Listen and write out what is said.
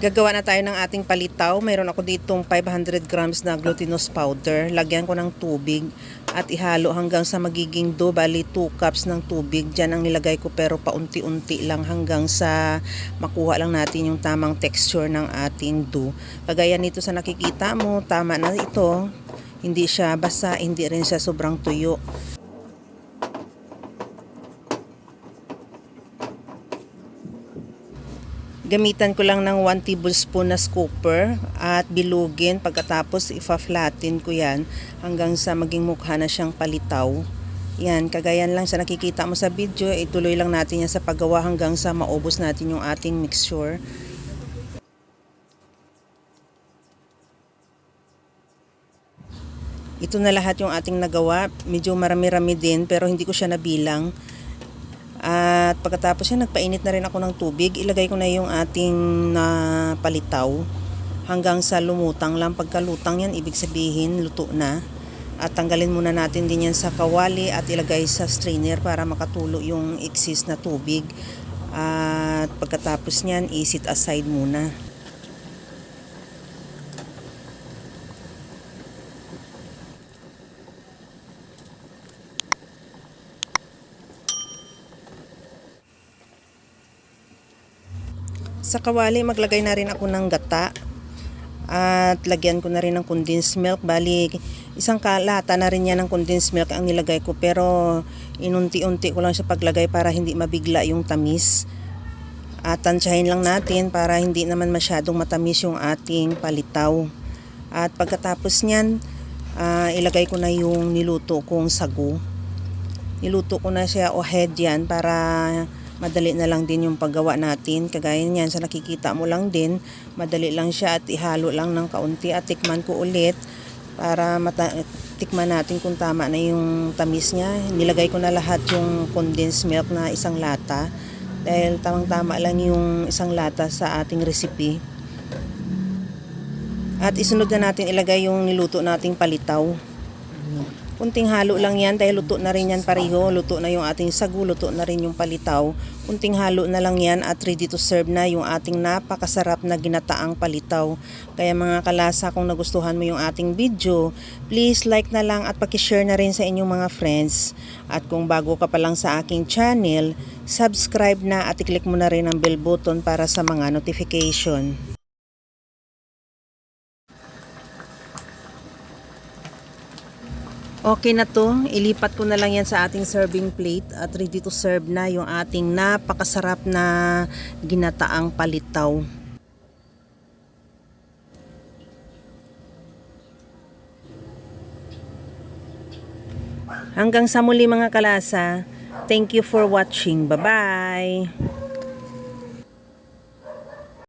Gagawa na tayo ng ating palitaw. Mayroon ako ditong 500 grams na glutinous powder. Lagyan ko ng tubig at ihalo hanggang sa magiging dough. Bali 2 cups ng tubig. Diyan ang nilagay ko pero paunti-unti lang hanggang sa makuha lang natin yung tamang texture ng ating dough. Kagaya nito sa nakikita mo, tama na ito. Hindi siya basa, hindi rin siya sobrang tuyo. Gamitan ko lang ng 1 tablespoon na scooper at bilugin. Pagkatapos ifa-flatten ko yan hanggang sa maging mukha na siyang palitaw. Yan, kagayan lang sa nakikita mo sa video. Ituloy lang natin yan sa paggawa hanggang sa maubos natin yung ating mixture. Ito na lahat yung ating nagawa. Medyo marami-rami din pero hindi ko siya nabilang. At pagkatapos yan, nagpainit na rin ako ng tubig. Ilagay ko na yung ating palitaw hanggang sa lumutang lang. Pagkalutang yan, ibig sabihin luto na. At tanggalin muna natin din yan sa kawali at ilagay sa strainer para makatulo yung excess na tubig. At pagkatapos nyan, i-set aside muna. Sa kawali, maglagay na rin ako ng gata at lagyan ko na rin ng condensed milk. Bali, isang lata na rin yan ng condensed milk ang nilagay ko, pero inunti-unti ko lang siya paglagay para hindi mabigla yung tamis. At tansyahin lang natin para hindi naman masyadong matamis yung ating palitaw. At pagkatapos nyan, ilagay ko na yung niluto kong sagu. Niluto ko na siya o head yan para madali na lang din yung paggawa natin. Kagaya niyan, sa nakikita mo lang din, madali lang siya at ihalo lang ng kaunti at tikman ko ulit para tikman natin kung tama na yung tamis niya. Nilagay ko na lahat yung condensed milk na isang lata dahil tamang-tama lang yung isang lata sa ating recipe. At isunod na natin ilagay yung niluto nating palitaw. Kunting halo lang yan dahil luto na rin yan pareho. Luto na yung ating sagu, luto na rin yung palitaw. Kunting halo na lang yan at ready to serve na yung ating napakasarap na ginataang palitaw. Kaya mga kalasa, kung nagustuhan mo yung ating video, please like na lang at pakishare na rin sa inyong mga friends. At kung bago ka pa lang sa aking channel, subscribe na at i-click mo na rin ang bell button para sa mga notification. Okay na to, ilipat ko na lang yan sa ating serving plate at ready to serve na yung ating napakasarap na ginataang palitaw. Hanggang sa muli mga kalasa, thank you for watching. Bye-bye!